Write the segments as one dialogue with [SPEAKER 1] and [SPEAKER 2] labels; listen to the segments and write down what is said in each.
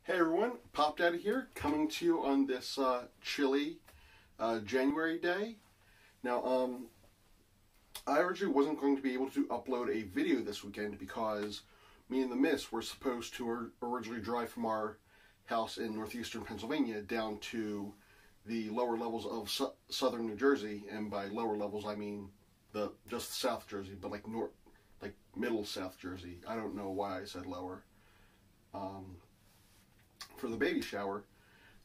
[SPEAKER 1] Hey everyone, Pop Daddy here, coming to you on this chilly January day. Now, I originally wasn't going to be able to upload a video this weekend because me and the Miss were supposed to originally drive from our house in northeastern Pennsylvania down to the lower levels of southern New Jersey, and by lower levels I mean just South Jersey, but like middle South Jersey. I don't know why I said lower. For the baby shower,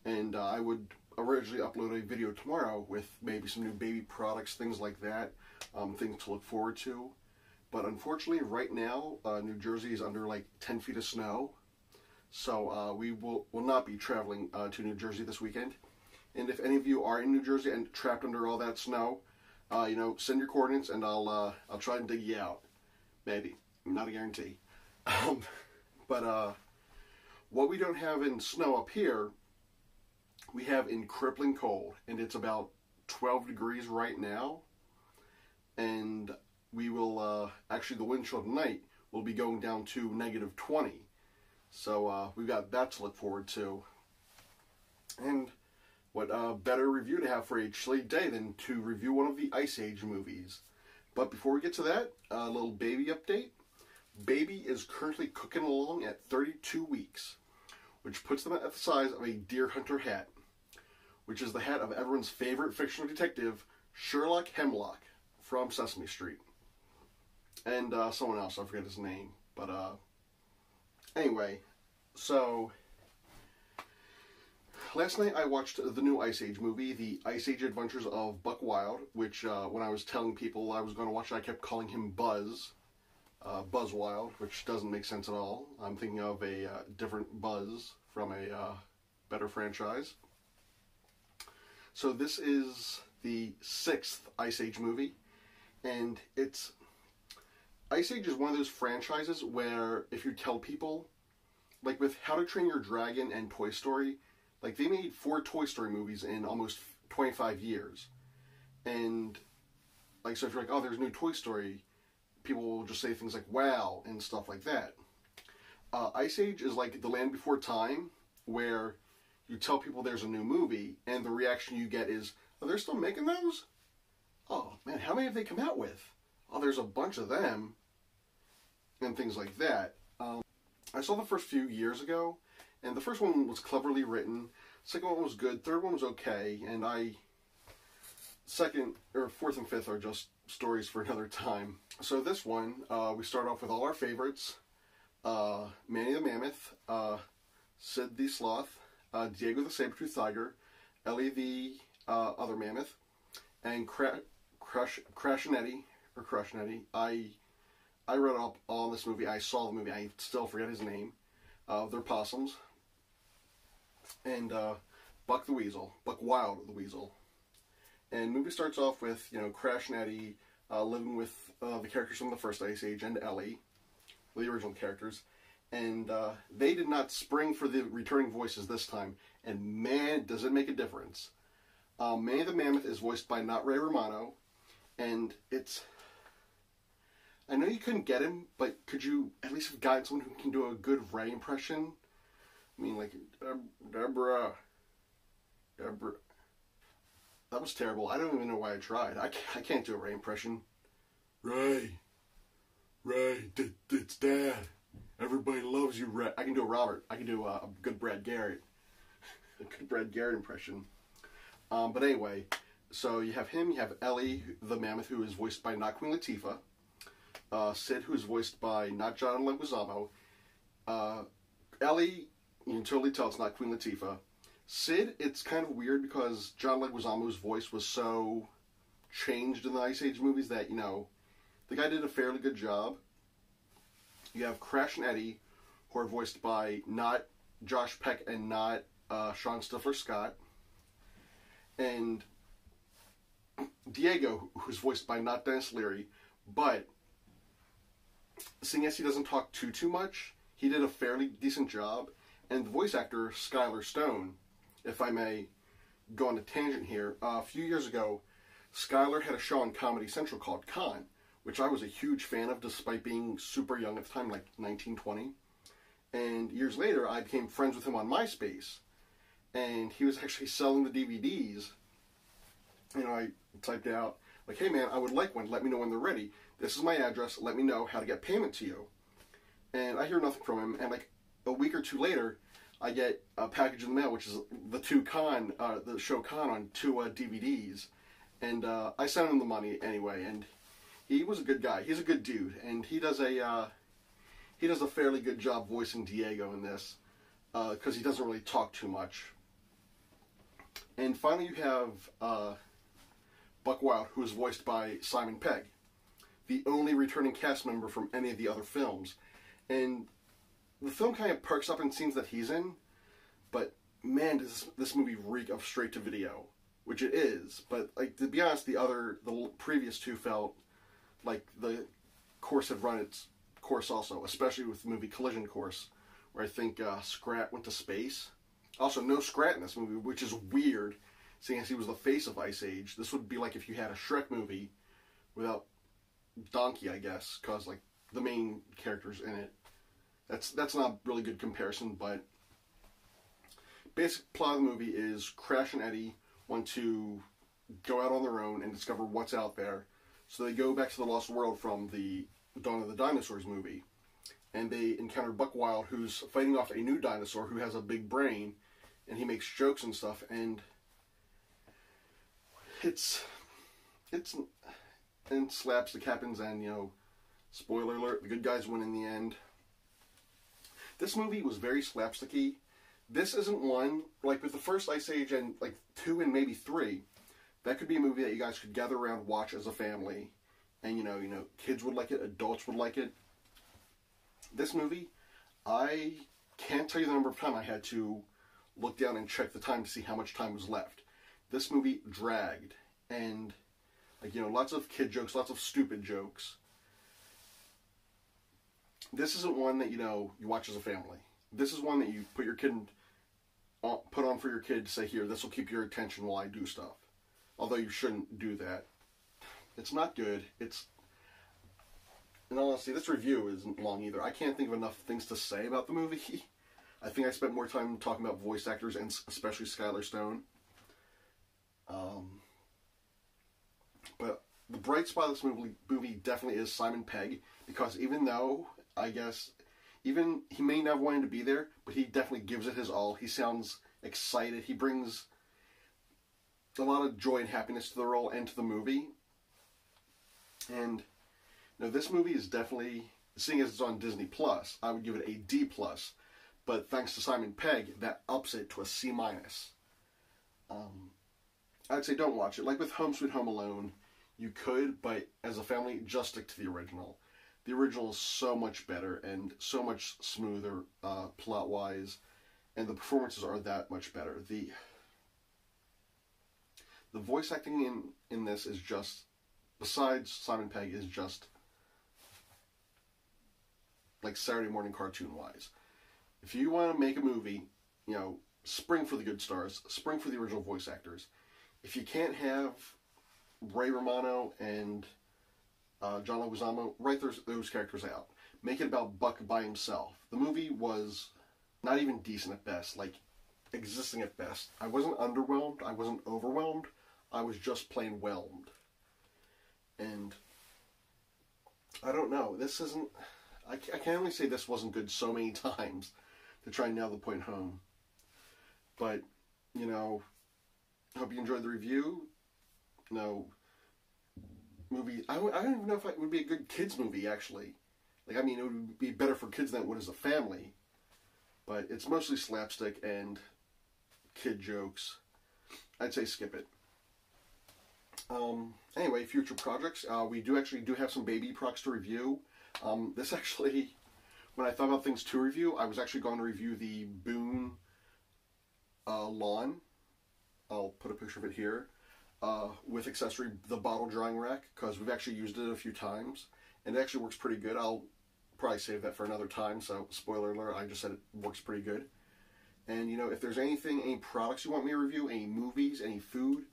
[SPEAKER 1] and I would originally upload a video tomorrow with maybe some new baby products, things like that, things to look forward to. But unfortunately, right now, New Jersey is under like 10 feet of snow, so we will not be traveling to New Jersey this weekend. And if any of you are in New Jersey and trapped under all that snow, send your coordinates and I'll try and dig you out. Maybe, not a guarantee. What we don't have in snow up here, we have in crippling cold, and it's about 12 degrees right now, and we will, actually the wind chill tonight will be going down to -20, so we've got that to look forward to. And what better review to have for a chilly day than to review one of the Ice Age movies. But before we get to that, a little baby update. Baby is currently cooking along at 32 weeks. Which puts them at the size of a deer hunter hat, which is the hat of everyone's favorite fictional detective, Sherlock Hemlock, from Sesame Street. And someone else, I forget his name. But anyway, so last night I watched the new Ice Age movie, The Ice Age Adventures of Buck Wild, which when I was telling people I was going to watch it, I kept calling him Buzz. Buzz Wild, which doesn't make sense at all. I'm thinking of a different Buzz from a better franchise. So this is the 6th Ice Age movie, and Ice Age is one of those franchises where if you tell people, like with How to Train Your Dragon and Toy Story, like they made 4 Toy Story movies in almost 25 years. And like, so if you're like, oh, there's a new Toy Story, people will just say things like, wow, and stuff like that. Ice Age is like The Land Before Time, where you tell people there's a new movie, and the reaction you get is, oh, they're still making those? Oh, man, how many have they come out with? Oh, there's a bunch of them, and things like that. I saw the first few years ago, and the first one was cleverly written, second one was good, third one was okay, and fourth and fifth are just stories for another time. So this one, we start off with all our favorites. Manny the Mammoth, Sid the Sloth, Diego the Saber-Toothed Tiger, Ellie the other Mammoth, and Crashinetti. I read up on this movie, I saw the movie, I still forget his name. They're possums. And Buck Wild the Weasel. And the movie starts off with, Crashinetti living with the characters from the first Ice Age and Ellie, the original characters. And they did not spring for the returning voices this time. And man, does it make a difference. Manny the Mammoth is voiced by not Ray Romano. And I know you couldn't get him, but could you at least have gotten someone who can do a good Ray impression? I mean, like, Deborah. That was terrible. I don't even know why I tried. I can't do a Ray impression. Ray, it's Dad. Everybody loves you, Ray. I can do a Robert. I can do a good Brad Garrett. A good Brad Garrett impression. But anyway, so you have him, you have Ellie, the Mammoth, who is voiced by not Queen Latifah. Sid, who is voiced by not John Leguizamo. Ellie, you can totally tell it's not Queen Latifah. Sid, it's kind of weird because John Leguizamo's voice was so changed in the Ice Age movies that, the guy did a fairly good job. You have Crash and Eddie, who are voiced by not Josh Peck and not Sean Stifler Scott. And Diego, who's voiced by not Dennis Leary, but seeing as he doesn't talk too much, he did a fairly decent job. And the voice actor, Skylar Stone, if I may go on a tangent here, a few years ago, Skylar had a show on Comedy Central called Con, which I was a huge fan of despite being super young at the time, like 19, 20. And years later, I became friends with him on MySpace. And he was actually selling the DVDs. You know, I typed out, like, hey man, I would like one. Let me know when they're ready. This is my address. Let me know how to get payment to you. And I hear nothing from him. And like a week or two later, I get a package in the mail, which is the show Con on 2 DVDs. And I sent him the money anyway. And he was a good guy. He's a good dude. And he does a fairly good job voicing Diego in this, because he doesn't really talk too much. And finally you have Buck Wild, who is voiced by Simon Pegg, the only returning cast member from any of the other films. And the film kind of perks up in scenes that he's in, but man, does this movie reek of straight-to-video, which it is. But like, to be honest, the previous 2 felt like the course had run its course also, especially with the movie Collision Course, where I think Scrat went to space. Also, no Scrat in this movie, which is weird, seeing as he was the face of Ice Age. This would be like if you had a Shrek movie without Donkey, I guess, because like the main character's in it. That's not a really good comparison, but basic plot of the movie is Crash and Eddie want to go out on their own and discover what's out there. So they go back to the Lost World from the Dawn of the Dinosaurs movie, and they encounter Buck Wild, who's fighting off a new dinosaur who has a big brain, and he makes jokes and stuff, and it's and slapstick happens, and you know, spoiler alert, the good guys win in the end. This movie was very slapsticky. This isn't one, like with the first Ice Age and like 2 and maybe 3, that could be a movie that you guys could gather around, watch as a family, and you know, kids would like it, adults would like it. This movie, I can't tell you the number of times I had to look down and check the time to see how much time was left. This movie dragged, and like, you know, lots of kid jokes, lots of stupid jokes. This isn't one that, you know, you watch as a family. This is one that you put on for your kid to say, here, this will keep your attention while I do stuff. Although you shouldn't do that. It's not good. In all honesty, this review isn't long either. I can't think of enough things to say about the movie. I think I spent more time talking about voice actors, and especially Skylar Stone. But the bright spot of this movie definitely is Simon Pegg, because even though, I guess, even he may not have wanted to be there, but he definitely gives it his all. He sounds excited. He brings a lot of joy and happiness to the role and to the movie. And you know, this movie is definitely, seeing as it's on Disney Plus, I would give it a D+. But thanks to Simon Pegg, that ups it to a C-. I'd say don't watch it. Like with Home Sweet Home Alone, you could, but as a family, just stick to the original. The original is so much better and so much smoother plot-wise, and the performances are that much better. The voice acting in this is just, besides Simon Pegg, is just like Saturday morning cartoon-wise. If you want to make a movie, you know, spring for the good stars, spring for the original voice actors. If you can't have Ray Romano and John Leguizamo, write those characters out. Make it about Buck by himself. The movie was not even decent at best, like existing at best. I wasn't underwhelmed, I wasn't overwhelmed, I was just plain whelmed. And I don't know, this isn't, I can only say this wasn't good so many times to try and nail the point home. But, you know, I hope you enjoyed the review. You know, movie, I don't even know if it would be a good kids movie, actually. Like, I mean, it would be better for kids than it would as a family. But it's mostly slapstick and kid jokes. I'd say skip it. Anyway, future projects. We do have some baby procs to review. This actually, when I thought about things to review, I was actually going to review the Boone lawn. I'll put a picture of it here. With accessory, the bottle drying rack, because we've actually used it a few times, and it actually works pretty good. I'll probably save that for another time, so spoiler alert, I just said it works pretty good. And, you know, if there's anything, any products you want me to review, any movies, any food,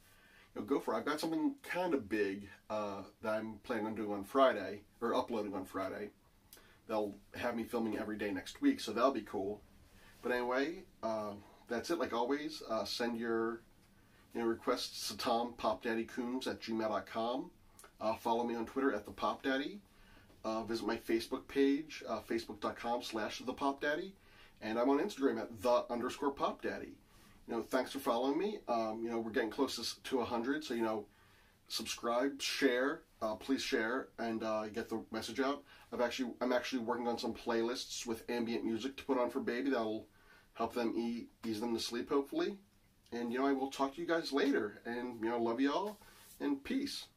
[SPEAKER 1] you know, go for it. I've got something kind of big that I'm planning on doing on Friday, or uploading on Friday, they'll have me filming every day next week, so that'll be cool. But anyway, that's it. Like always, send your requests to tompopdaddycoombs@gmail.com. Follow me on Twitter at @thepopdaddy. Visit my Facebook page, facebook.com/thepopdaddy. And I'm on Instagram at @the_popdaddy. Thanks for following me. We're getting close to 100, so, subscribe, share, please share, and get the message out. I'm actually working on some playlists with ambient music to put on for baby that'll help them ease them to sleep, hopefully. And, I will talk to you guys later. And, love y'all, and peace.